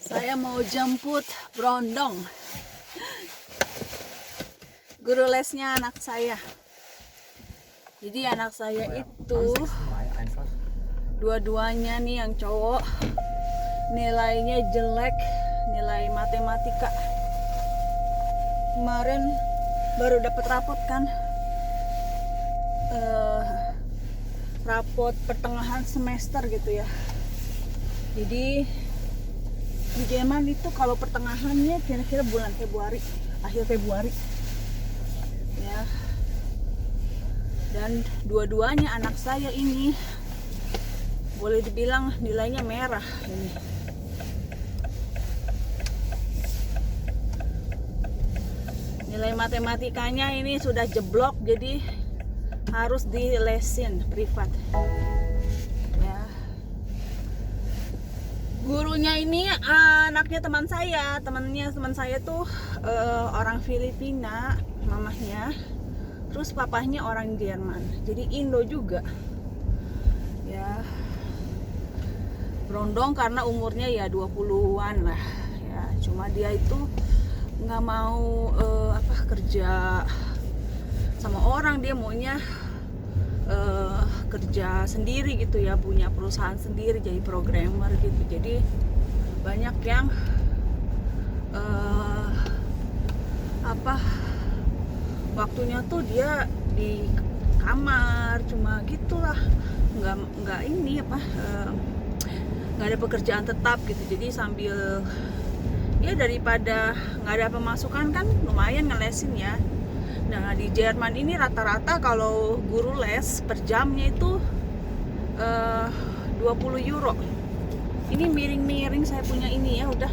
Saya mau jemput Brondong, guru lesnya anak saya. Jadi anak saya itu dua-duanya nih yang cowok nilainya jelek, nilai matematika. Kemarin baru dapat rapot kan, rapot pertengahan semester gitu ya. Jadi di Jerman itu kalau pertengahannya kira-kira bulan Februari, akhir Februari ya. Dan dua-duanya anak saya ini boleh dibilang nilainya merah ini. Nilai matematikanya ini sudah jeblok, jadi harus dilesin privat ya. Gurunya ini anaknya teman saya tuh orang Filipina mamahnya, terus papahnya orang Jerman, jadi Indo juga ya. Brondong karena umurnya ya 20-an lah ya, cuma dia itu nggak mau kerja sama orang, dia maunya kerja sendiri gitu ya, punya perusahaan sendiri jadi programmer gitu. Jadi banyak yang waktunya tuh dia di kamar cuma gitulah, nggak nggak ada pekerjaan tetap gitu. Jadi sambil ya daripada nggak ada pemasukan kan lumayan ngelesin ya. Nah di Jerman ini rata-rata kalau guru les per jamnya itu 20 euro. Ini miring-miring saya punya ini ya udah.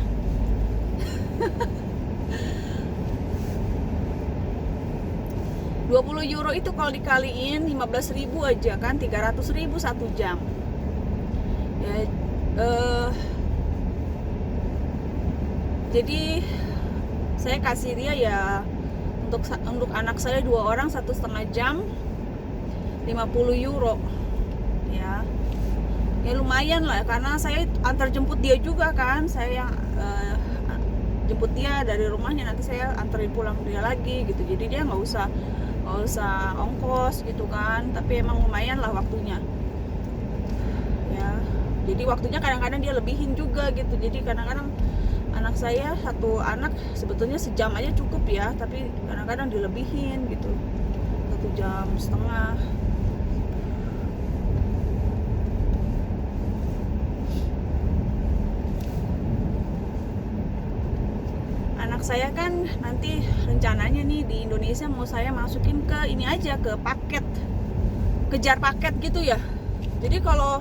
€20 itu kalau dikaliin 15.000 aja kan 300.000 1 jam. Ya, jadi saya kasih dia ya untuk anak saya 2 orang 1,5 jam 50 euro ya. Ya lumayan lah karena saya antar jemput dia juga kan, saya yang jemput dia dari rumahnya, nanti saya anterin pulang dia lagi gitu. Jadi dia nggak usah ongkos gitu kan, tapi emang lumayan lah waktunya ya. Jadi waktunya kadang-kadang dia lebihin juga gitu. Jadi kadang-kadang anak saya satu anak sebetulnya sejam aja cukup ya, tapi kadang-kadang dilebihin gitu 1,5 jam. Anak saya kan nanti rencananya nih di Indonesia mau saya masukin ke ini aja, ke paket, kejar paket gitu ya. Jadi kalau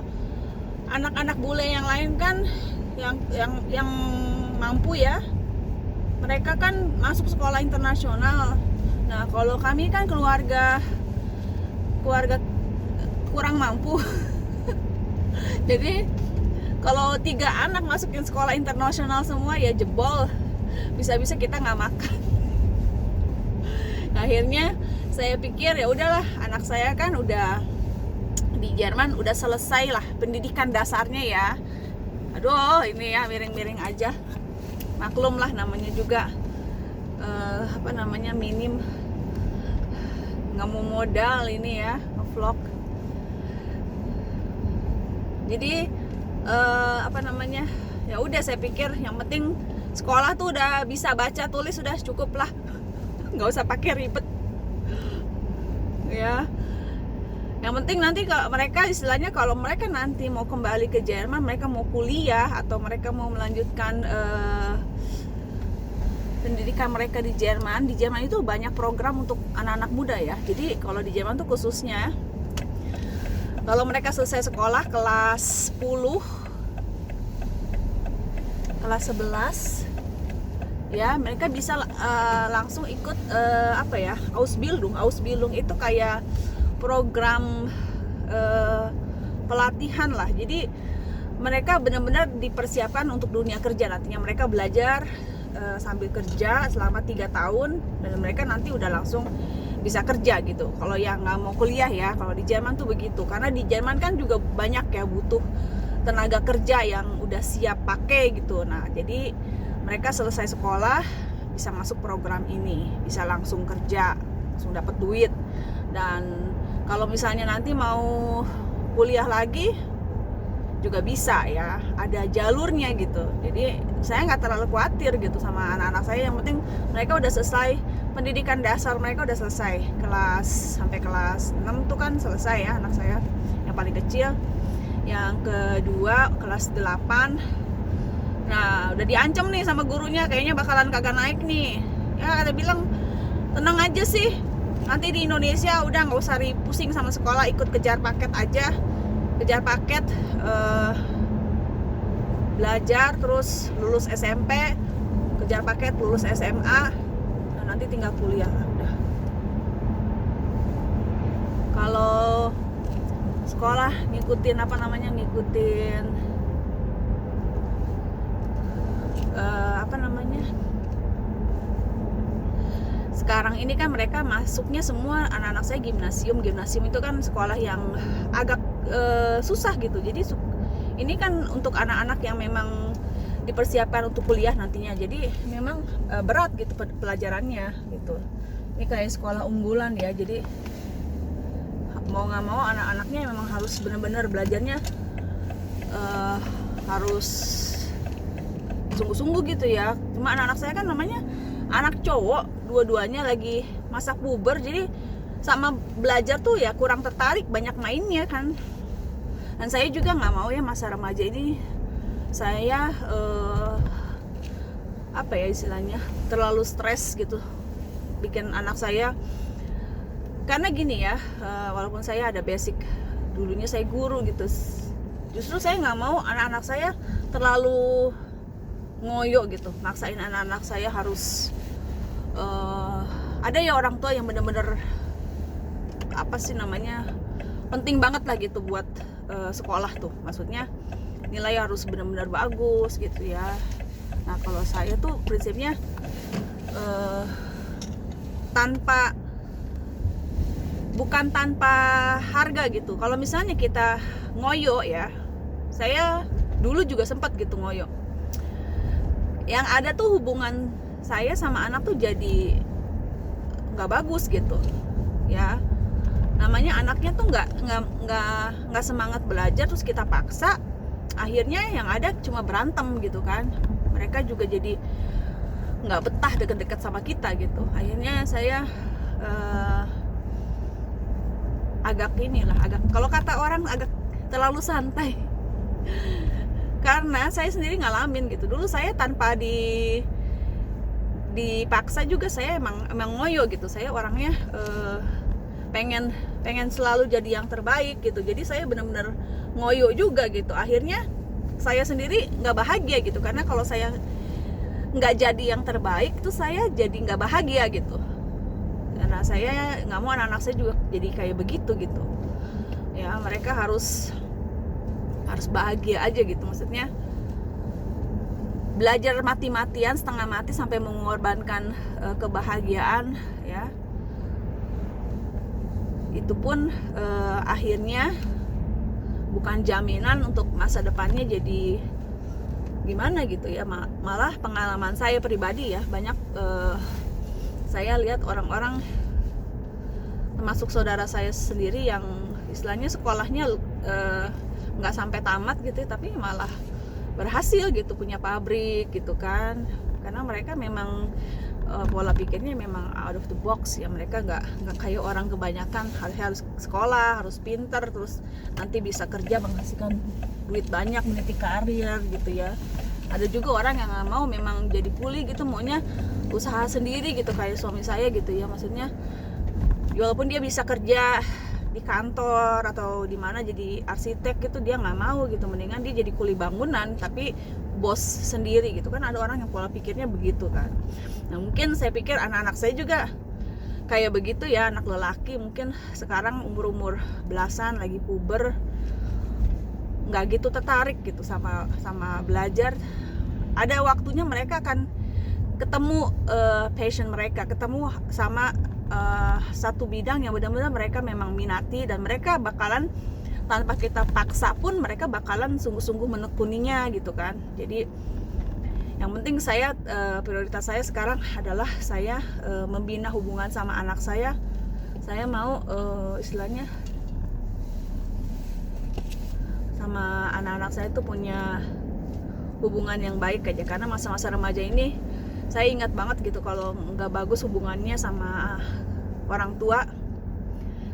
anak-anak bule yang lain kan yang mampu ya, mereka kan masuk sekolah internasional. Nah kalau kami kan keluarga kurang mampu. Jadi kalau 3 anak masukin sekolah internasional semua ya jebol, bisa-bisa kita nggak makan. Akhirnya saya pikir ya udahlah, anak saya kan udah di Jerman udah selesai lah pendidikan dasarnya ya. Aduh ini ya miring-miring aja, maklum lah namanya juga minim, nggak mau modal ini ya vlog. Jadi ya udah saya pikir yang penting sekolah tuh udah bisa baca tulis sudah cukup lah, nggak usah pakai ribet ya. Yang penting nanti kalau mereka istilahnya, kalau mereka nanti mau kembali ke Jerman, mereka mau kuliah atau mereka mau melanjutkan pendidikan mereka di Jerman itu banyak program untuk anak-anak muda ya. Jadi kalau di Jerman tuh khususnya kalau mereka selesai sekolah kelas 10, kelas 11 ya, mereka bisa langsung ikut Ausbildung itu kayak program pelatihan lah. Jadi mereka benar-benar dipersiapkan untuk dunia kerja. Nantinya mereka belajar sambil kerja selama 3 tahun dan mereka nanti udah langsung bisa kerja gitu. Kalau yang nggak mau kuliah ya, kalau di Jerman tuh begitu. Karena di Jerman kan juga banyak ya butuh tenaga kerja yang udah siap pakai gitu. Nah, jadi mereka selesai sekolah bisa masuk program ini, bisa langsung kerja, langsung dapat duit. Dan kalau misalnya nanti mau kuliah lagi juga bisa ya, ada jalurnya gitu. Jadi saya nggak terlalu khawatir gitu sama anak-anak saya. Yang penting mereka udah selesai pendidikan dasar, mereka udah selesai sampai kelas 6 tuh kan selesai ya anak saya yang paling kecil. Yang kedua kelas 8. Nah udah diancam nih sama gurunya, kayaknya bakalan kagak naik nih ya. Ada bilang tenang aja sih, nanti di Indonesia udah nggak usah pusing sama sekolah, ikut kejar paket aja, kejar paket, belajar terus lulus SMP, kejar paket lulus SMA, nah, nanti tinggal kuliah udah. Kalau sekolah ngikutin sekarang ini kan mereka masuknya semua anak-anak saya gimnasium itu kan sekolah yang agak susah gitu. Jadi ini kan untuk anak-anak yang memang dipersiapkan untuk kuliah nantinya, jadi memang berat gitu pelajarannya gitu. Ini kayak sekolah unggulan ya, jadi mau nggak mau anak-anaknya memang harus benar-benar belajarnya harus sungguh-sungguh gitu ya. Cuma anak-anak saya kan namanya anak cowok, dua-duanya lagi masa puber, jadi sama belajar tuh ya kurang tertarik, banyak mainnya kan. Dan saya juga nggak mau ya masa remaja ini saya istilahnya terlalu stres gitu, bikin anak saya. Karena gini ya, walaupun saya ada basic, dulunya saya guru gitu, justru saya nggak mau anak-anak saya terlalu ngoyo gitu, maksain anak-anak saya harus ada ya orang tua yang bener-bener penting banget lah gitu buat sekolah tuh, maksudnya nilai harus benar-benar bagus gitu ya. Nah kalau saya tuh prinsipnya bukan tanpa harga gitu. Kalau misalnya kita ngoyo ya, saya dulu juga sempat gitu ngoyo, yang ada tuh hubungan saya sama anak tuh jadi nggak bagus gitu ya. Namanya anaknya tuh nggak semangat belajar, terus kita paksa, akhirnya yang ada cuma berantem gitu kan. Mereka juga jadi nggak betah deket-deket sama kita gitu. Akhirnya saya agak kalau kata orang agak terlalu santai karena saya sendiri ngalamin gitu. Dulu saya tanpa dipaksa juga, saya emang ngoyo gitu. Saya orangnya pengen selalu jadi yang terbaik gitu. Jadi saya benar-benar ngoyo juga gitu. Akhirnya saya sendiri nggak bahagia gitu, karena kalau saya nggak jadi yang terbaik tuh saya jadi nggak bahagia gitu. Karena saya nggak mau anak-anak saya juga jadi kayak begitu gitu ya. Mereka harus bahagia aja gitu, maksudnya belajar mati-matian, setengah mati sampai mengorbankan kebahagiaan ya. Itu pun akhirnya bukan jaminan untuk masa depannya jadi gimana gitu ya. Malah pengalaman saya pribadi ya, banyak saya lihat orang-orang, termasuk saudara saya sendiri, yang istilahnya sekolahnya nggak sampai tamat gitu, tapi malah berhasil gitu, punya pabrik gitu kan. Karena mereka memang pola pikirnya memang out of the box ya. Mereka nggak kayak orang kebanyakan harus sekolah, harus pinter, terus nanti bisa kerja menghasilkan duit banyak, meniti karir gitu ya. Ada juga orang yang nggak mau memang jadi kuli gitu, maunya usaha sendiri gitu, kayak suami saya gitu ya. Maksudnya walaupun dia bisa kerja di kantor atau di mana jadi arsitek gitu, dia nggak mau gitu. Mendingan dia jadi kuli bangunan tapi bos sendiri gitu kan. Ada orang yang pola pikirnya begitu kan. Nah mungkin saya pikir anak-anak saya juga kayak begitu ya. Anak lelaki mungkin sekarang umur belasan, lagi puber, nggak gitu tertarik gitu sama belajar. Ada waktunya mereka akan ketemu passion mereka, ketemu sama satu bidang yang benar-benar mereka memang minati, dan mereka bakalan tanpa kita paksa pun mereka bakalan sungguh-sungguh menekuninya gitu kan. Jadi yang penting saya prioritas saya sekarang adalah saya membina hubungan sama anak saya. Saya mau istilahnya sama anak-anak saya tuh punya hubungan yang baik aja, karena masa-masa remaja ini saya ingat banget gitu kalau nggak bagus hubungannya sama orang tua,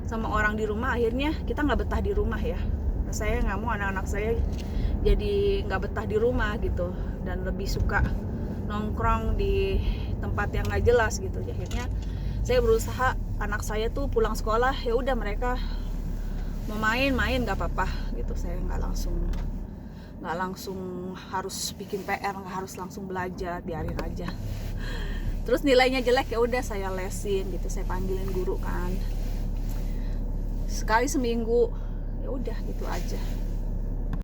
sama orang di rumah, akhirnya kita nggak betah di rumah ya. Saya nggak mau anak-anak saya jadi nggak betah di rumah gitu, dan lebih suka nongkrong di tempat yang nggak jelas gitu. Akhirnya saya berusaha anak saya tuh pulang sekolah ya udah mereka mau main nggak apa-apa gitu. Saya nggak langsung harus bikin PR, nggak harus langsung belajar, biarin aja. Terus nilainya jelek ya udah saya lesin gitu, saya panggilin guru kan sekali seminggu, ya udah gitu aja.